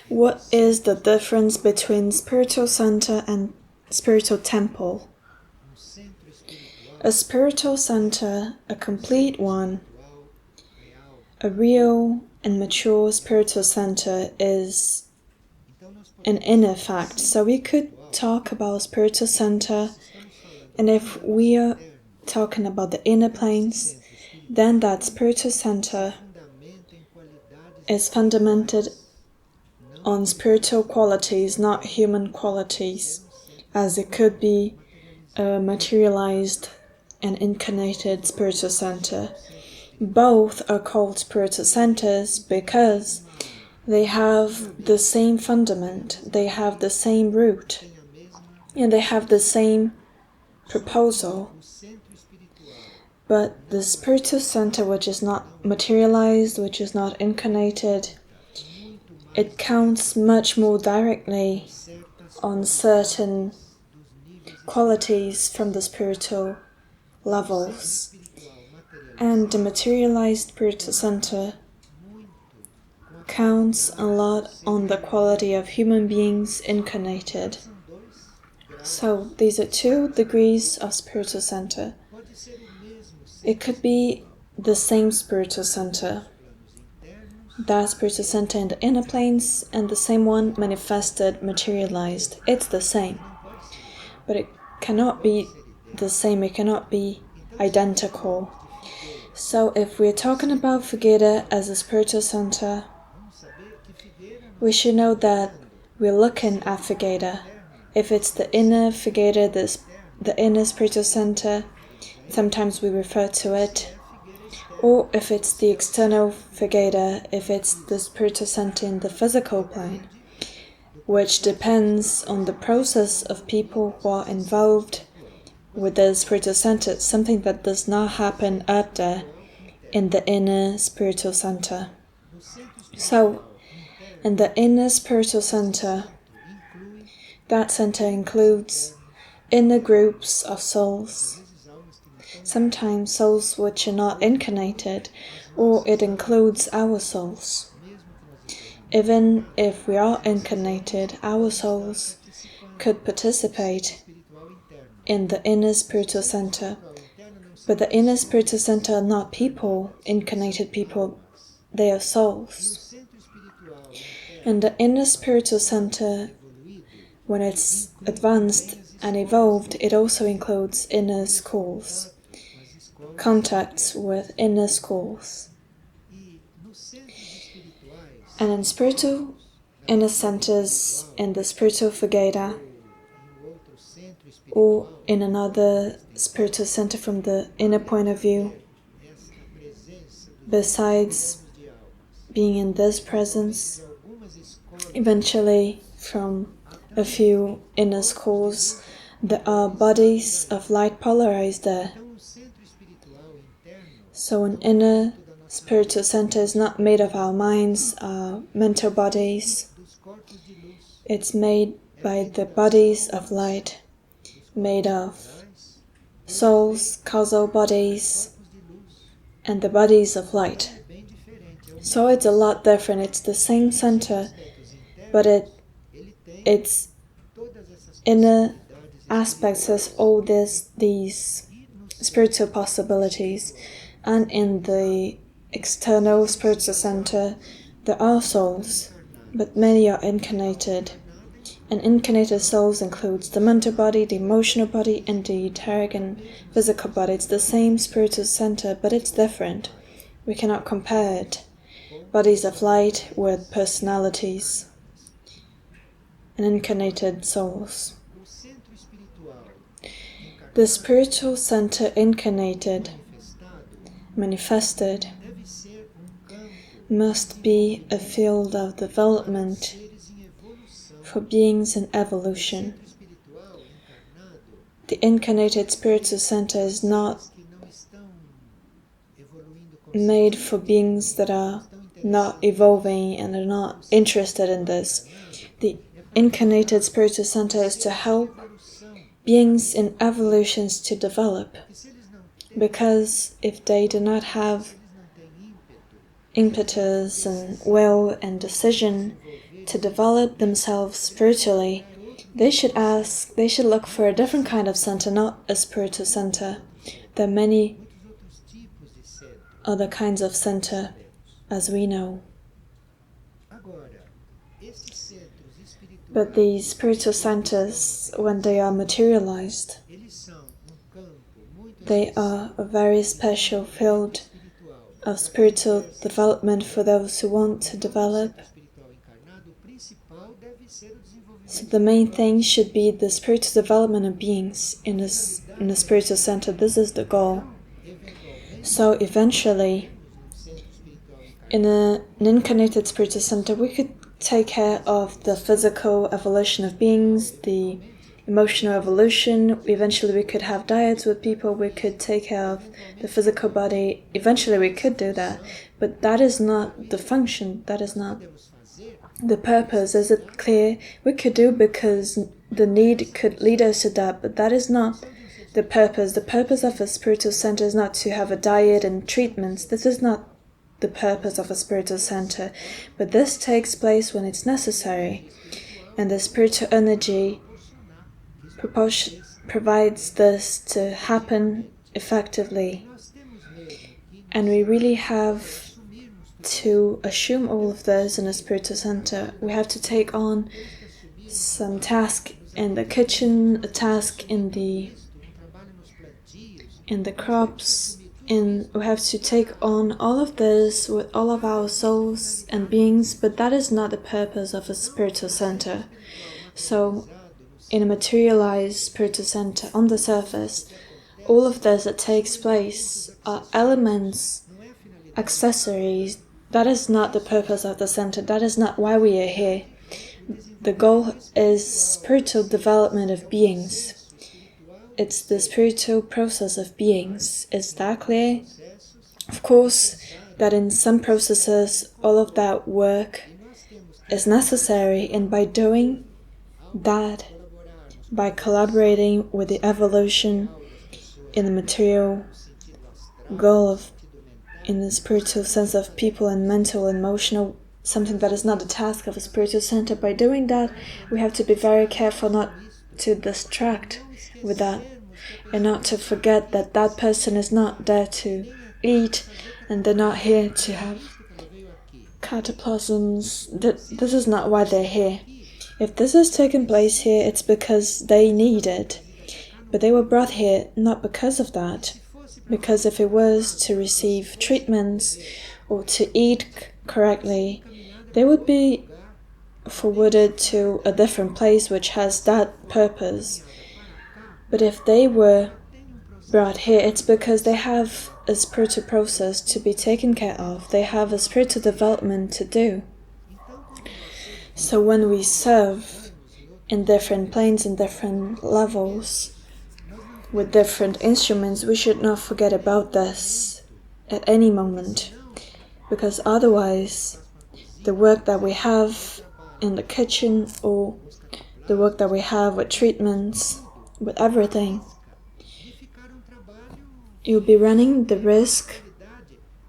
What is the difference between spiritual center and spiritual temple? A spiritual center, a complete one, a real and mature spiritual center is an inner fact. So we could talk about spiritual center, and if we are talking about the inner planes, then that spiritual center is fundamented on spiritual qualities, not human qualities, as it could be a materialized and incarnated spiritual center. Both are called spiritual centers because they have the same fundament, they have the same root, and they have the same proposal. But the spiritual center, which is not materialized, which is not incarnated, it counts much more directly on certain qualities from the spiritual levels. And the materialized spiritual center counts a lot on the quality of human beings incarnated. So these are two degrees of spiritual center. It could be the same spiritual center, that spiritual center in the inner planes, and the same one manifested, materialized. It's the same, but it cannot be the same, it cannot be identical. So if we're talking about Figueira as a spiritual center, we should know that we're looking at Figueira. If it's the inner Figueira, the inner spiritual center, sometimes we refer to it, or if it's the external Figueira, if it's the spiritual center in the physical plane, which depends on the process of people who are involved with the spiritual center, something that does not happen up there in the inner spiritual center. So, in the inner spiritual center, that center includes inner groups of souls, sometimes souls which are not incarnated, or it includes our souls. Even if we are incarnated, our souls could participate in the inner spiritual center. But the inner spiritual center are not people, incarnated people, they are souls. And the inner spiritual center, when it's advanced and evolved, it also includes inner schools, contacts with inner schools. And in spiritual inner centers, in the spiritual Figueira, or in another spiritual center from the inner point of view, besides being in this presence, eventually from a few inner schools, there are bodies of light polarized there. So an inner spiritual center is not made of our minds, our mental bodies. It's made by the bodies of light, made of souls, causal bodies, and the bodies of light. So it's a lot different. It's the same center, but its inner aspects has all these spiritual possibilities. And in the external spiritual center, there are souls, but many are incarnated. And incarnated souls includes the mental body, the emotional body, and the etheric and physical body. It's the same spiritual center, but it's different. We cannot compare it. Bodies of light with personalities and incarnated souls. The spiritual center incarnated, manifested, must be a field of development for beings in evolution. The incarnated spiritual center is not made for beings that are not evolving and are not interested in this. The incarnated spiritual center is to help beings in evolutions to develop, because if they do not have impetus and will and decision to develop themselves spiritually, they should look for a different kind of center, not a spiritual center. There are many other kinds of center, as we know. But these spiritual centers, when they are materialized, they are a very special field of spiritual development for those who want to develop. So the main thing should be the spiritual development of beings in a spiritual center. This is the goal. So eventually, in an incarnated spiritual center, we could take care of the physical evolution of beings, the emotional evolution. Eventually we could have diets with people, we could take care of the physical body. Eventually we could do that, but that is not the function, that is not the purpose. Is it clear? We could do because the need could lead us to that, but that is not the purpose. The purpose of a spiritual center is not to have a diet and treatments. This is not the purpose of a spiritual center, but this takes place when it's necessary, and the spiritual energy provides this to happen effectively. And we really have to assume all of this in a spiritual center. We have to take on some task in the kitchen, a task in the crops, and we have to take on all of this with all of our souls and beings, but that is not the purpose of a spiritual center. So in a materialized spiritual center, on the surface, all of this that takes place are elements, accessories. That is not the purpose of the center. That is not why we are here. The goal is spiritual development of beings. It's the spiritual process of beings. Is that clear? Of course, that in some processes, all of that work is necessary, and by doing that, by collaborating with the evolution in the material goal of, in the spiritual sense of people and mental and emotional, something that is not the task of a spiritual center, by doing that, we have to be very careful not to distract with that, and not to forget that that person is not there to eat, and they're not here to have cataplasms. This is not why they're here. If this has taken place here, it's because they need it. But they were brought here not because of that. Because if it was to receive treatments or to eat correctly, they would be forwarded to a different place which has that purpose. But if they were brought here, it's because they have a spiritual process to be taken care of. They have a spiritual development to do. So when we serve in different planes, in different levels, with different instruments, we should not forget about this at any moment, because otherwise the work that we have in the kitchen, or the work that we have with treatments, with everything, you'll be running the risk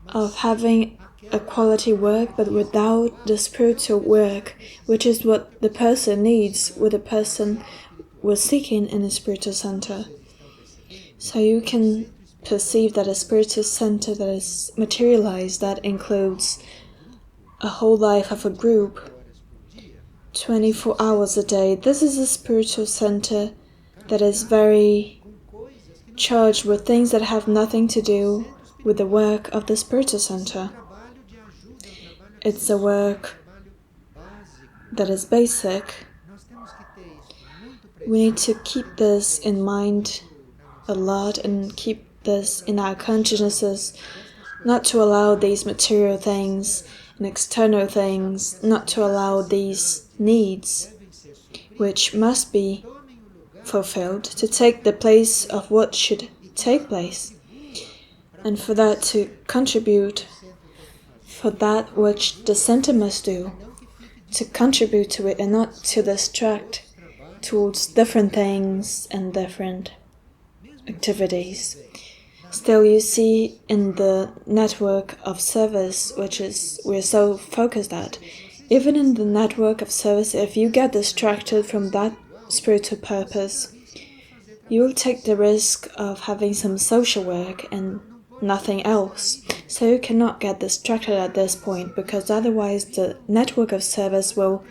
of having a quality work, but without the spiritual work, which is what the person needs, what the person was seeking in a spiritual center. So you can perceive that a spiritual center that is materialized, that includes a whole life of a group, 24 hours a day. This is a spiritual center that is very charged with things that have nothing to do with the work of the spiritual center. It's a work that is basic. We need to keep this in mind a lot and keep this in our consciousnesses, not to allow these material things and external things, not to allow these needs, which must be fulfilled, to take the place of what should take place, and for that to contribute for that which the center must do, to contribute to it and not to distract towards different things and different activities. Still, you see in the network of service, which is we're so focused at, even in the network of service, if you get distracted from that spiritual purpose, you will take the risk of having some social work and nothing else. So you cannot get distracted at this point, because otherwise the network of service will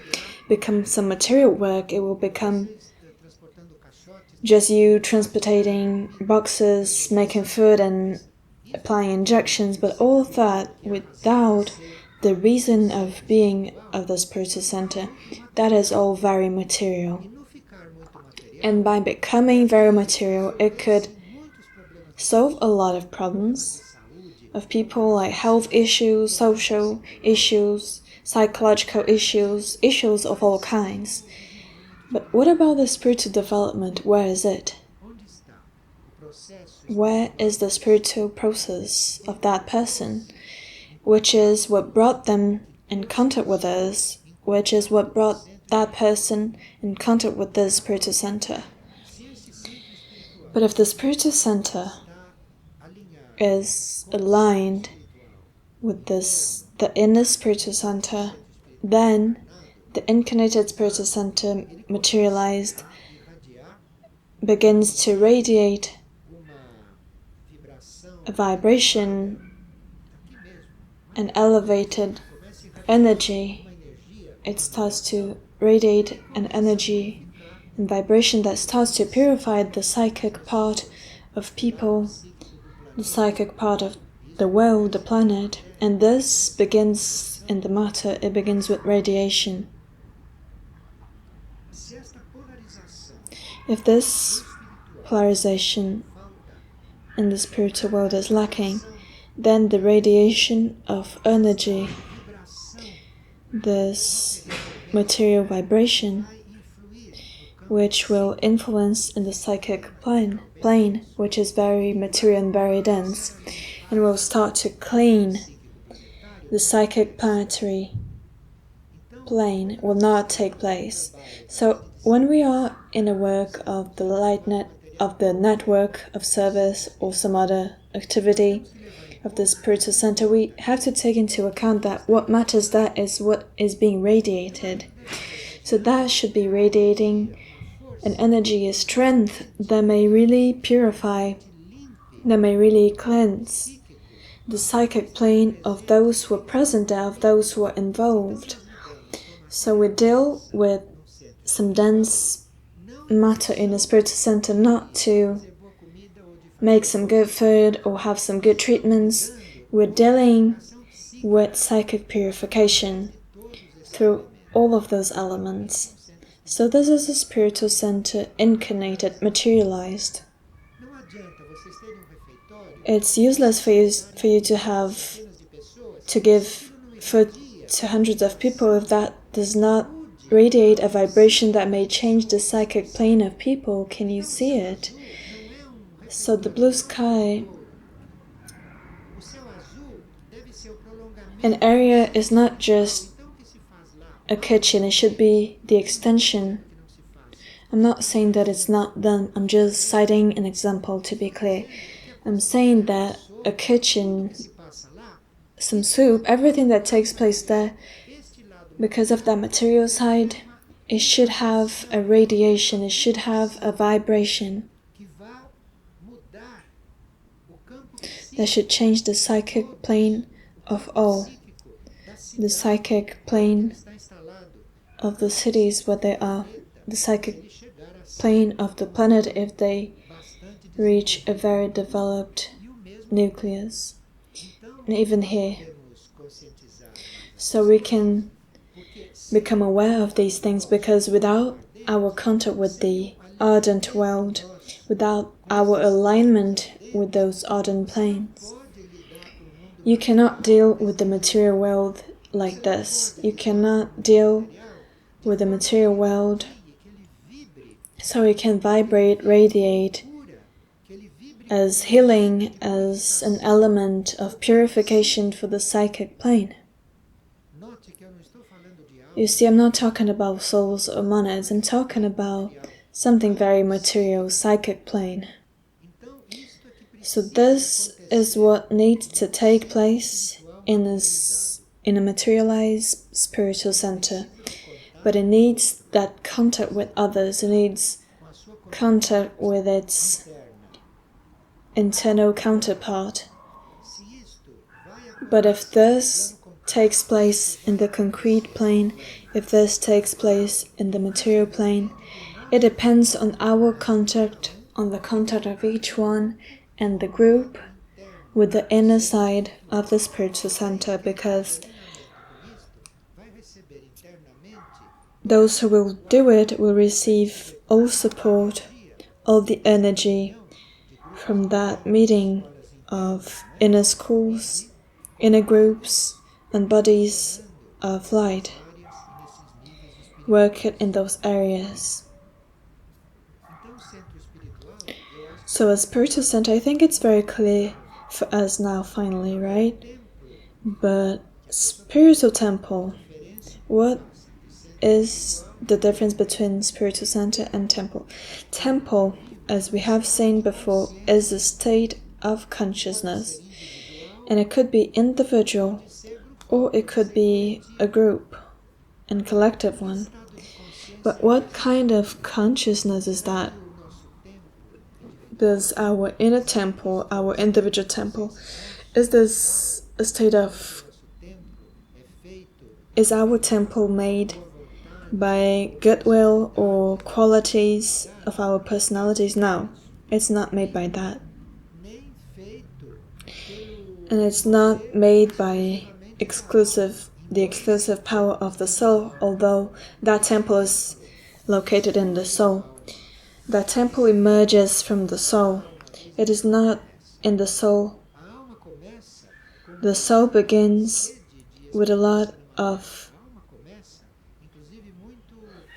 become some material work. It will become just you transporting boxes, making food and applying injections, but all of that without the reason of being of the spiritual center. That is all very material. And by becoming very material, it could solve a lot of problems of people, like health issues, social issues, psychological issues, issues of all kinds. But what about the spiritual development? Where is it? Where is the spiritual process of that person? Which is what brought them in contact with us, which is what brought that person in contact with the spiritual center. But if the spiritual center is aligned with the inner spiritual center, then the incarnated spiritual center materialized begins to radiate a vibration, an elevated energy. It starts to radiate an energy and vibration that starts to purify the psychic part of people, the psychic part of the world, the planet, and this begins in the matter. It begins with radiation. If this polarization in the spiritual world is lacking, then the radiation of energy, this material vibration, which will influence in the psychic plane, which is very material and very dense, and will start to clean the psychic planetary plane, will not take place. So when we are in a work of the light net, of the network of service or some other activity of the spiritual center, we have to take into account that what matters that is what is being radiated. So that should be radiating an energy, a strength that may really purify, that may really cleanse the psychic plane of those who are present there, of those who are involved. So we deal with some dense matter in the spiritual center, not to make some good food or have some good treatments. We're dealing with psychic purification through all of those elements. So this is a spiritual center incarnated, materialized. It's useless for you to give food to hundreds of people if that does not radiate a vibration that may change the psychic plane of people. Can you see it? So the blue sky, an area is not just a kitchen, it should be the extension. I'm not saying that it's not done, I'm just citing an example to be clear. I'm saying that a kitchen, some soup, everything that takes place there, because of that material side, it should have a radiation, it should have a vibration that should change the psychic plane of all, the psychic plane of the cities where they are, the psychic plane of the planet if they reach a very developed nucleus, and even here. So we can become aware of these things, because without our contact with the ardent world, without our alignment with those ardent planes, you cannot deal with the material world like this. You cannot deal with the material world so it can vibrate, radiate as healing, as an element of purification for the psychic plane. You see, I'm not talking about souls or monads, I'm talking about something very material, psychic plane. So this is what needs to take place in a materialized spiritual center. But it needs that contact with others. It needs contact with its internal counterpart. But if this takes place in the concrete plane, if this takes place in the material plane, it depends on our contact, on the contact of each one and the group with the inner side of the spiritual center, because those who will do it will receive all support, all the energy from that meeting of inner schools, inner groups, and bodies of light. Work it in those areas. So a spiritual center, I think it's very clear for us now finally, right? But spiritual temple, what is the difference between spiritual center and temple? Temple, as we have seen before, is a state of consciousness. And it could be individual, or it could be a group and collective one. But what kind of consciousness is that? Does our inner temple, our individual temple, is this a state of... Is our temple made by goodwill or qualities of our personalities? No, it's not made by that. And it's not made by the exclusive power of the soul, although that temple is located in the soul. That temple emerges from the soul. It is not in the soul. The soul begins with a lot of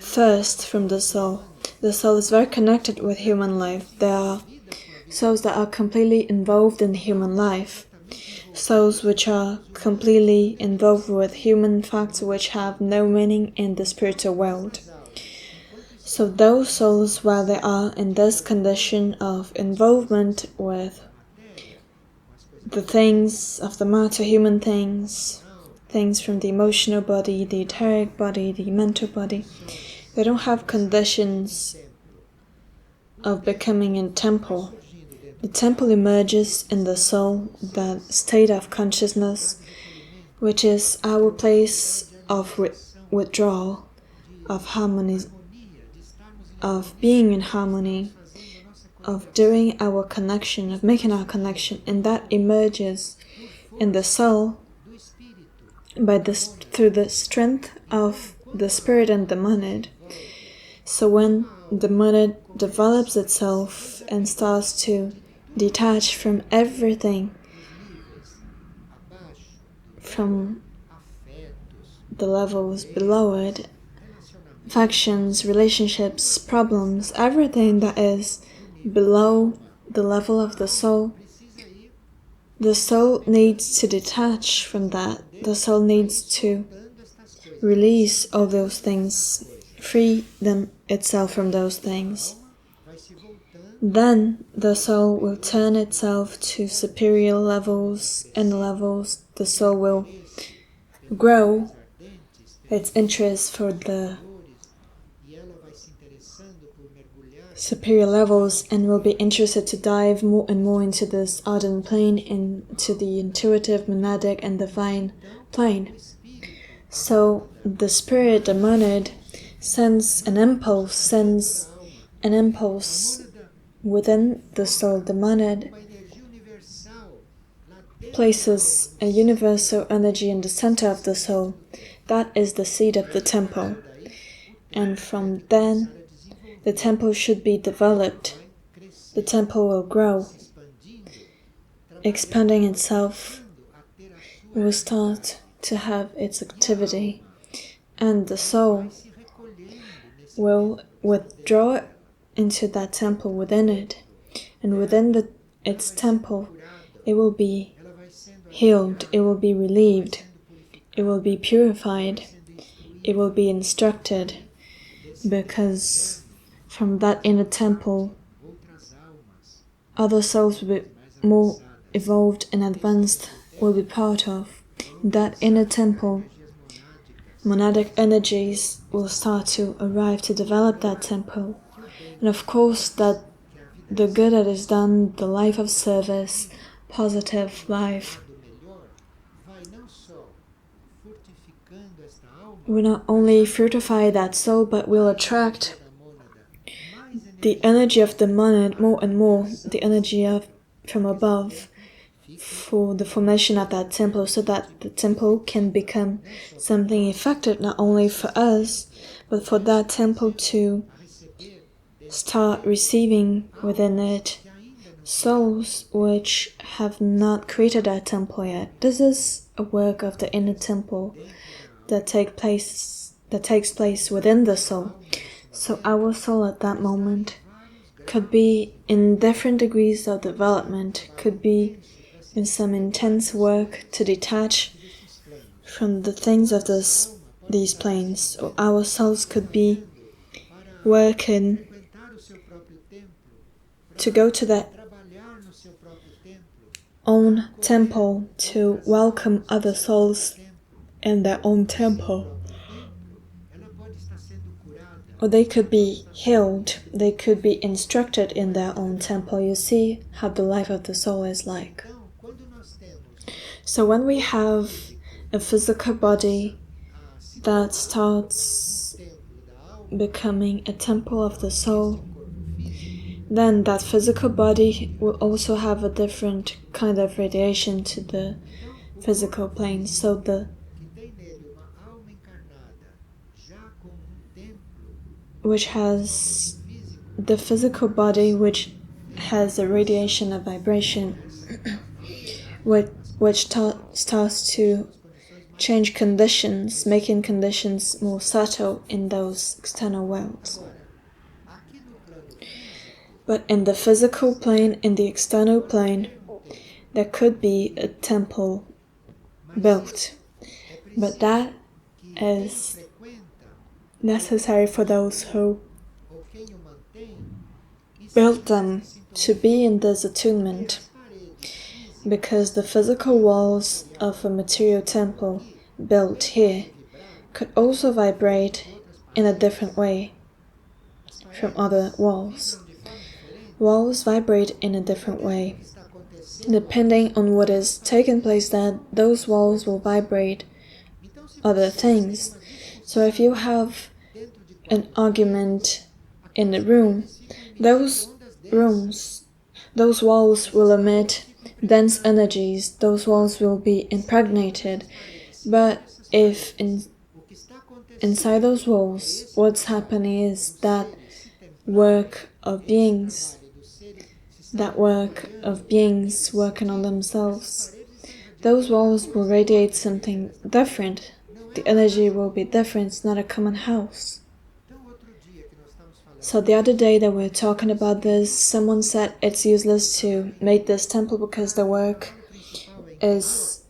thirst from the soul. The soul is very connected with human life. There are souls that are completely involved in human life. Souls which are completely involved with human facts which have no meaning in the spiritual world. So those souls, while they are in this condition of involvement with the things of the matter, human things, things from the emotional body, the etheric body, the mental body, they don't have conditions of becoming a temple. The temple emerges in the soul, that state of consciousness, which is our place of withdrawal, of harmony, of being in harmony, of doing our connection, of making our connection, and that emerges in the soul through the strength of the spirit and the monad. So when the monad develops itself and starts to detach from everything, from the levels below it, factions, relationships, problems, everything that is below the level of the soul needs to detach from that. The soul needs to release all those things, free itself from those things. Then the soul will turn itself to superior levels and levels. The soul will grow its interest for the superior levels and will be interested to dive more and more into this ardent plane, into the intuitive, monadic, and divine plane. So the spirit, the monad, sends an impulse within the soul. The monad places a universal energy in the center of the soul. That is the seed of the temple. And from then, the temple should be developed. The temple will grow, expanding itself, will start to have its activity, and the soul will withdraw into that temple within it, and within its temple it will be healed, it will be relieved, it will be purified, it will be instructed, because from that inner temple other souls more evolved and advanced will be part of. In that inner temple, monadic energies will start to arrive to develop that temple. And of course, that the good that is done, the life of service, positive life, will not only fortify that soul, but will attract the energy of the monad more and more, the energy from above, for the formation of that temple, so that the temple can become something effective not only for us, but for that temple to start receiving within it souls which have not created that temple yet. This is a work of the inner temple that takes place within the soul. So our soul at that moment could be in different degrees of development, could be in some intense work to detach from the things of these planes, or our souls could be working to go to their own temple to welcome other souls in their own temple. Or they could be healed, they could be instructed in their own temple. You see how the life of the soul is like. So when we have a physical body that starts becoming a temple of the soul, then that physical body will also have a different kind of radiation to the physical plane. So the physical body which has a radiation of vibration which starts to change conditions, making conditions more subtle in those external worlds. But in the physical plane, in the external plane, there could be a temple built, but that is necessary for those who built them to be in this attunement, because the physical walls of a material temple built here could also vibrate in a different way from other walls. Walls vibrate in a different way. Depending on what is taking place there, those walls will vibrate other things. So if you have an argument in the room, those walls will emit dense energies, those walls will be impregnated. But if inside those walls, what's happening is that work of beings working on themselves, those walls will radiate something different. The energy will be different, it's not a common house. So the other day that we were talking about this, someone said it's useless to make this temple because the work is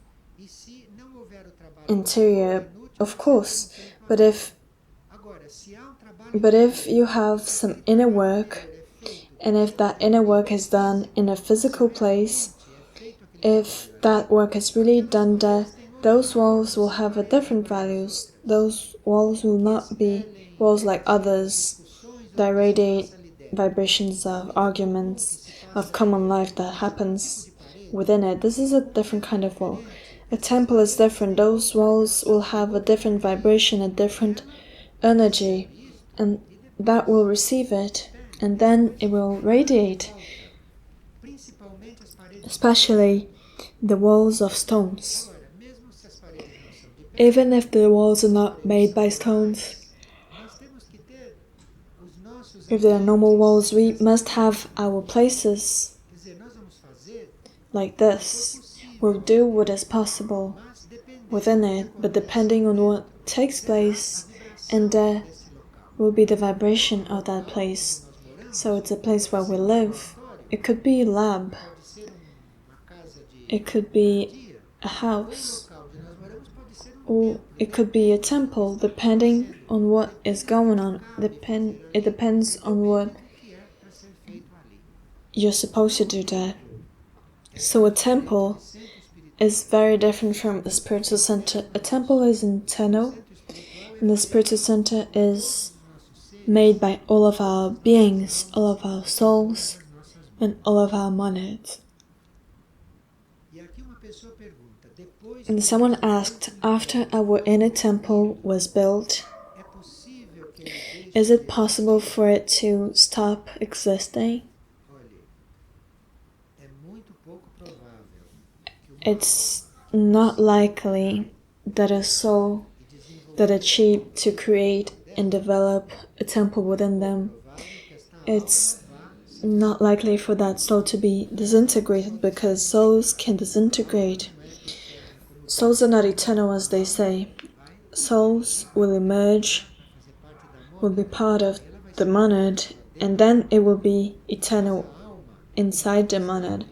interior. Of course, but if you have some inner work, and if that inner work is done in a physical place, if that work is really done there, those walls will have a different values. Those walls will not be walls like others that radiate vibrations of arguments, of common life that happens within it. This is a different kind of wall. A temple is different. Those walls will have a different vibration, a different energy, and that will receive it, and then it will radiate. Especially the walls of stones. Even if the walls are not made by stones, if they are normal walls, we must have our places like this. We'll do what is possible within it, but depending on what takes place, and there will be the vibration of that place. So it's a place where we live. It could be a lab. It could be a house. Or it could be a temple, depending on what is going on. It depends on what you're supposed to do there. So a temple is very different from a spiritual center. A temple is internal, and the spiritual center is made by all of our beings, all of our souls, and all of our monads. And someone asked, after our inner temple was built, is it possible for it to stop existing? It's not likely that a soul that achieved to create and develop a temple within them, it's not likely for that soul to be disintegrated, because souls can disintegrate. Souls are not eternal, as they say. Souls will emerge, will be part of the monad, and then it will be eternal inside the monad.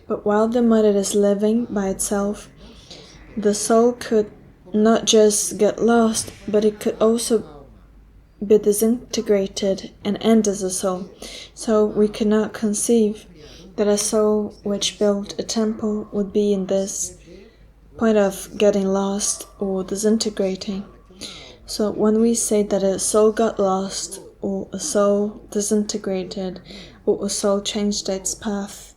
But while the monad is living by itself, the soul could not just get lost, but it could also be disintegrated and end as a soul. So we cannot conceive that a soul which built a temple would be in this point of getting lost or disintegrating. So when we say that a soul got lost, or a soul disintegrated, or a soul changed its path,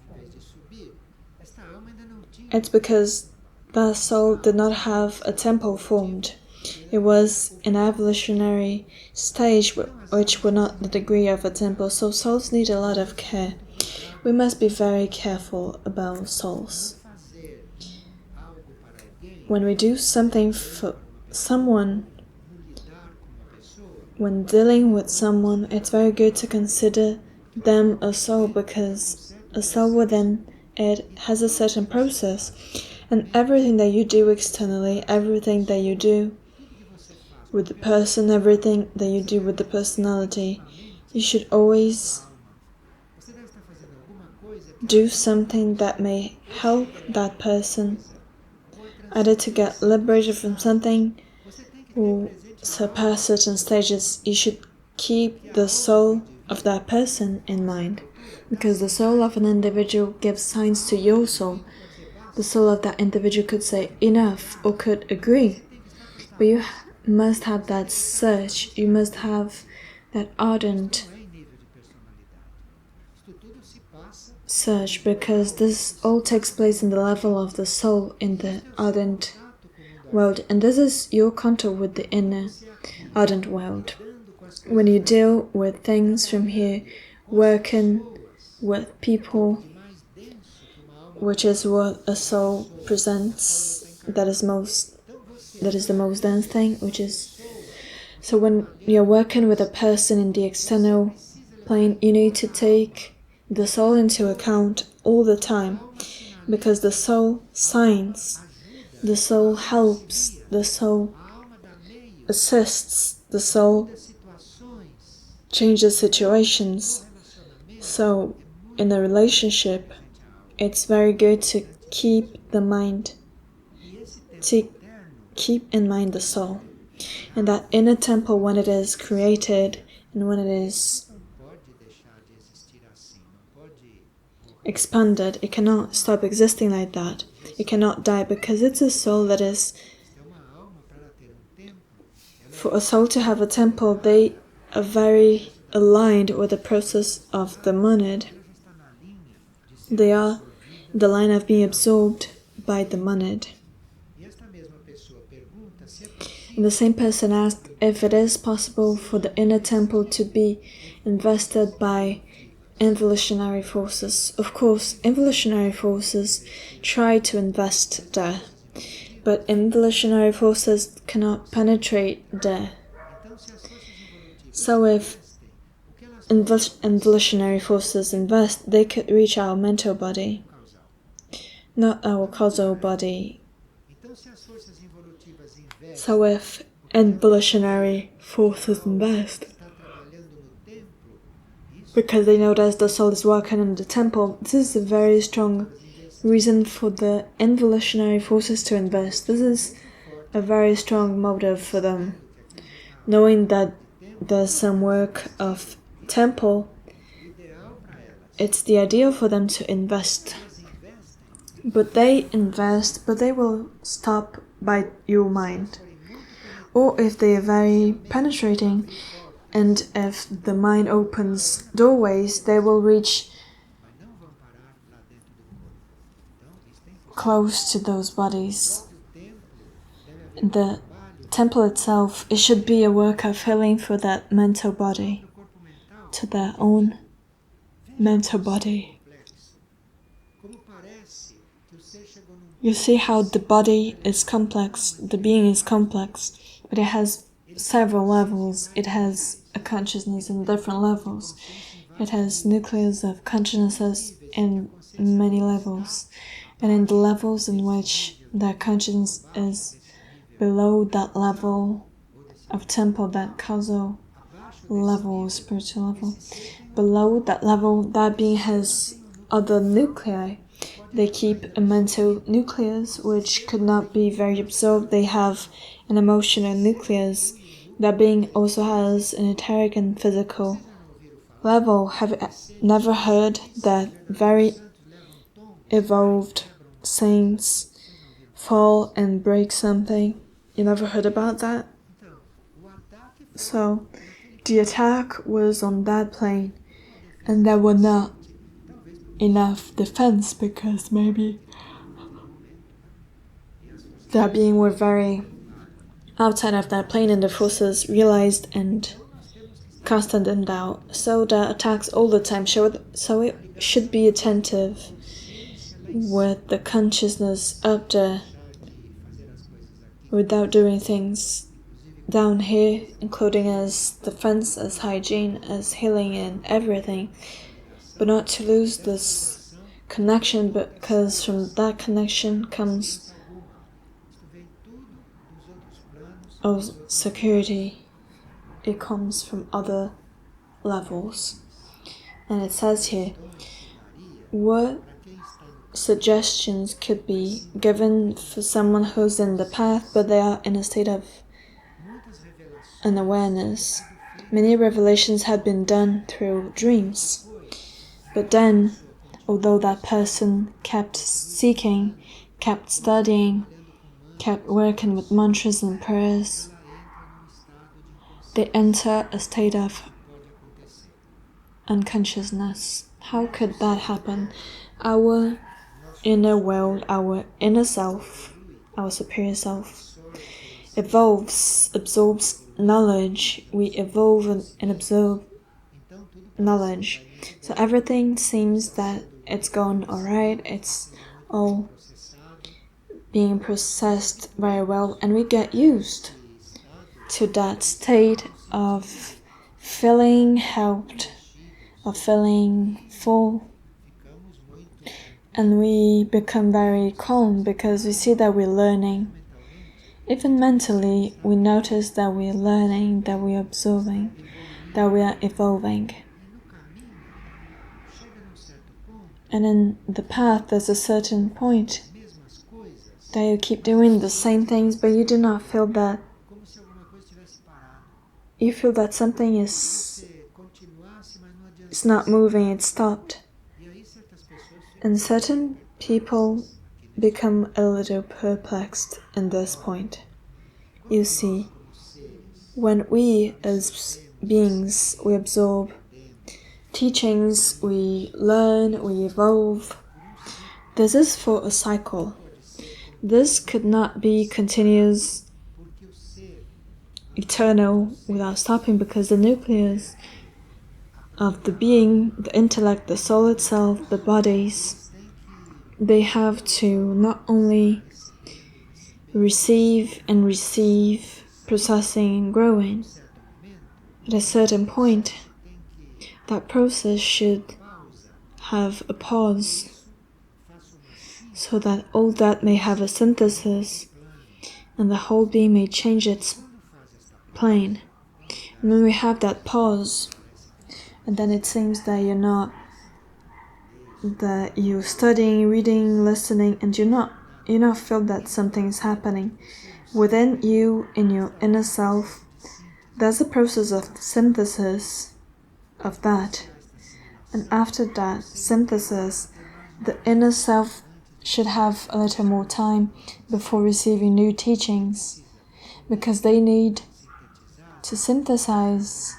it's because that soul did not have a temple formed. It was an evolutionary stage which were not the degree of a temple, so souls need a lot of care. We must be very careful about souls. When we do something for someone, when dealing with someone, it's very good to consider them a soul, because a soul within it has a certain process, and everything that you do externally, everything that you do with the person, everything that you do with the personality, you should always do something that may help that person, either to get liberated from something or surpass certain stages. You should keep the soul of that person in mind, because the soul of an individual gives signs to your soul. The soul of that individual could say enough or could agree, but you must have that search, you must have that ardent search, because this all takes place in the level of the soul in the ardent world, and this is your contact with the inner ardent world. When you deal with things from here, working with people, which is what a soul presents, that is the most dense thing, which is, so when you're working with a person in the external plane, you need to take the soul into account all the time, because the soul signs, the soul helps, the soul assists, the soul changes situations. So in a relationship, it's very good to keep in mind the soul. And that inner temple, when it is created and when it is expanded, it cannot stop existing like that. It cannot die, because it's a soul that is, for a soul to have a temple, they are very aligned with the process of the monad. They are the line of being absorbed by the monad. And the same person asked if it is possible for the inner temple to be invested by evolutionary forces. Of course, evolutionary forces try to invest there, but evolutionary forces cannot penetrate there. So if evolutionary forces invest, they could reach our mental body, not our causal body. So if evolutionary forces invest, because they know that the soul is working in the temple, this is a very strong reason for the evolutionary forces to invest. This is a very strong motive for them, knowing that there's some work of temple. It's the ideal for them to invest. But they invest, but they will stop by your mind. Or if they are very penetrating, and if the mind opens doorways, they will reach close to those bodies. The temple itself, it should be a work of healing for that mental body, to their own mental body. You see how the body is complex, the being is complex, but it has several levels. It has a consciousness in different levels. It has nucleus of consciousnesses in many levels. And in the levels in which that consciousness is below that level of temple, that causal level, spiritual level, below that level, that being has other nuclei. They keep a mental nucleus which could not be very absorbed. They have an emotional nucleus. That being also has an etheric and physical level. Have you never heard that very evolved saints fall and break something? You never heard about that? So, the attack was on that plane, and there were not enough defense because maybe that being were very outside of that plane and the forces realized and casted them down. So the attacks all the time so it should be attentive with the consciousness up there without doing things down here, including as defense, as hygiene, as healing and everything. But not to lose this connection, because from that connection comes security. It comes from other levels. And it says here, what suggestions could be given for someone who's in the path, but they are in a state of unawareness? Many revelations have been done through dreams. But then, although that person kept seeking, kept studying, kept working with mantras and prayers, they enter a state of unconsciousness. How could that happen? Our inner world, our inner self, our superior self, evolves, absorbs knowledge. We evolve and absorb knowledge. So everything seems that it's gone alright, it's all being processed very well, and we get used to that state of feeling helped, of feeling full, and we become very calm because we see that we're learning. Even mentally, we notice that we're learning, that we're absorbing, that we are evolving. And in the path, there's a certain point that you keep doing the same things, but you do not feel that. You feel that something is not moving, it's stopped. And certain people become a little perplexed in this point. You see, when we as beings, we absorb teachings, we learn, we evolve. This is for a cycle. This could not be continuous, eternal, without stopping, because the nucleus of the being, the intellect, the soul itself, the bodies, they have to not only receive, processing and growing. At a certain point, that process should have a pause, so that all that may have a synthesis and the whole being may change its plane. And when we have that pause, and then it seems that you're studying, reading, listening, and you not feel that something's happening. Within you, in your inner self, there's a process of synthesis of that. And after that synthesis, the inner self should have a little more time before receiving new teachings, because they need to synthesize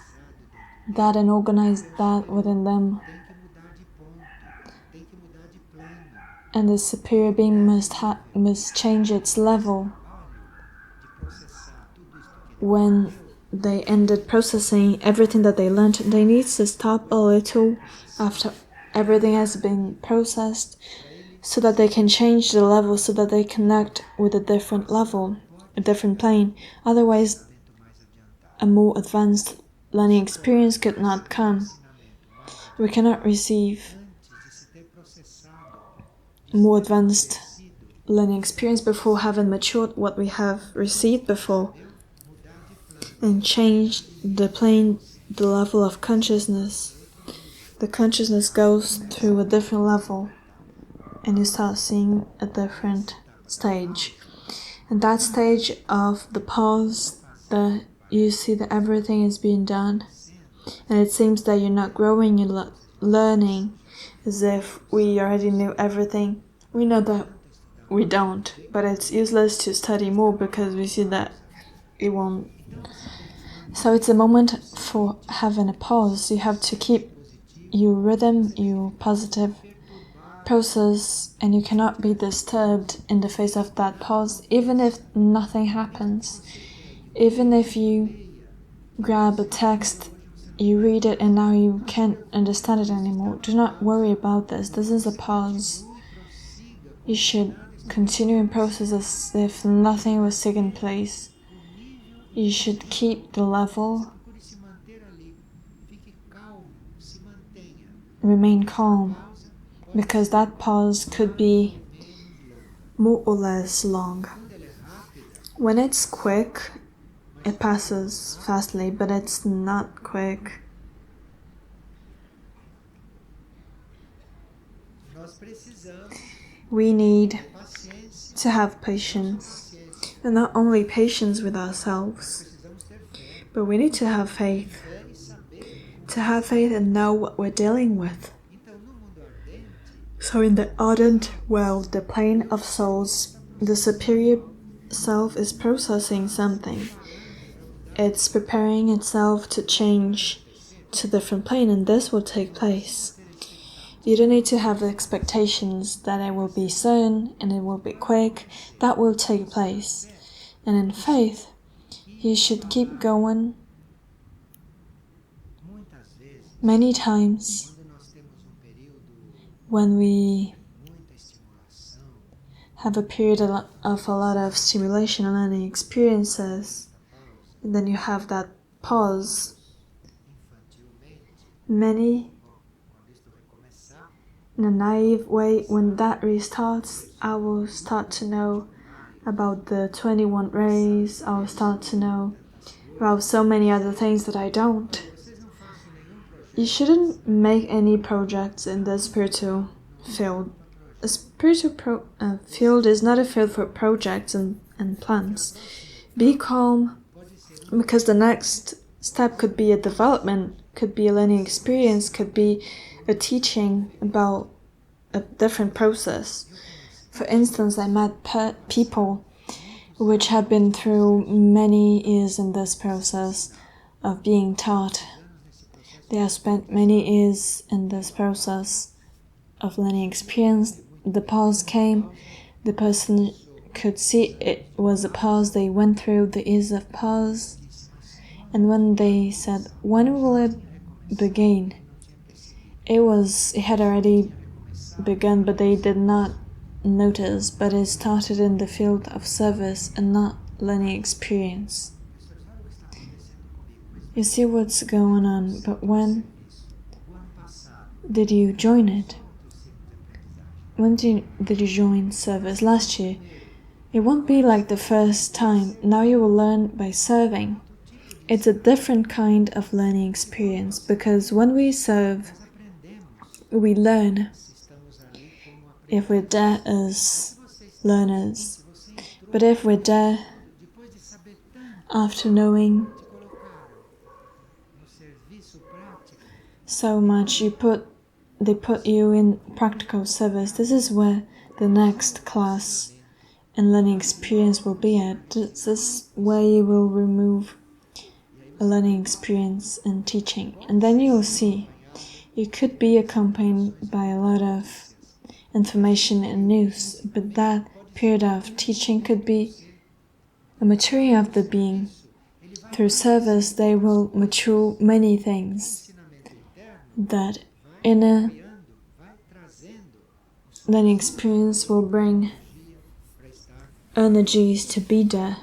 that and organize that within them. And the superior being must change its level. When they ended processing everything that they learned, they need to stop a little after everything has been processed, so that they can change the level, so that they connect with a different level, a different plane. Otherwise, a more advanced learning experience could not come. We cannot receive more advanced learning experience before having matured what we have received before, and change the plane, the level of consciousness. The consciousness goes through a different level, and you start seeing a different stage. And that stage of the pause, that you see that everything is being done, and it seems that you're not growing, you're learning, as if we already knew everything. We know that we don't, but it's useless to study more because we see that it won't. So it's a moment for having a pause. You have to keep your rhythm, your positive process, and you cannot be disturbed in the face of that pause, even if nothing happens. Even if you grab a text, you read it, and now you can't understand it anymore. Do not worry about this. This is a pause. You should continue in process as if nothing was taking place. You should keep the level, remain calm, because that pause could be more or less long. When it's quick, it passes fastly, but it's not quick. We need to have patience, and not only patience with ourselves, but we need to have faith and know what we're dealing with. So in the ardent world, the plane of souls, the superior self is processing something. It's preparing itself to change to a different plane, and this will take place. You don't need to have expectations that it will be soon and it will be quick. That will take place. And in faith, you should keep going. Many times, when we have a period of a lot of stimulation and learning experiences, and then you have that pause, many, in a naive way, when that restarts, I will start to know about the 21 rays. I will start to know about so many other things that I don't. You shouldn't make any projects in the spiritual field. A spiritual field is not a field for projects and plans. Be calm, because the next step could be a development, could be a learning experience, could be a teaching about a different process. For instance, I met people which have been through many years in this process of being taught. They have spent many years in this process of learning experience. The pause came, the person could see it was a pause. They went through the years of pause, and when they said, when will it begin? It had already begun, but they did not notice, but it started in the field of service and not learning experience. You see what's going on, but when did you join it? When did you join service? Last year. It won't be like the first time. Now you will learn by serving. It's a different kind of learning experience, because when we serve, we learn. If we're there as learners, but if we're there after knowing so much, they put you in practical service. This is where the next class and learning experience will be at. This is where you will remove a learning experience and teaching. And then you will see it could be accompanied by a lot of information and news, but that period of teaching could be a maturing of the being. Through service, they will mature many things. That inner learning experience will bring energies to be there.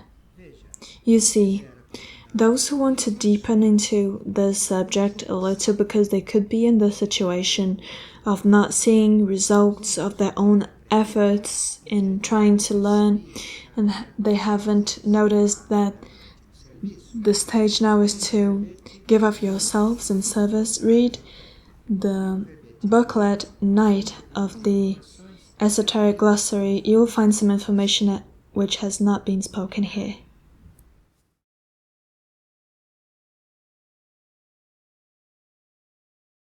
You see, those who want to deepen into this subject a little because they could be in the situation of not seeing results of their own efforts in trying to learn, and they haven't noticed that the stage now is to give of yourselves in service. Read the booklet Night of the Esoteric Glossary. You will find some information which has not been spoken here.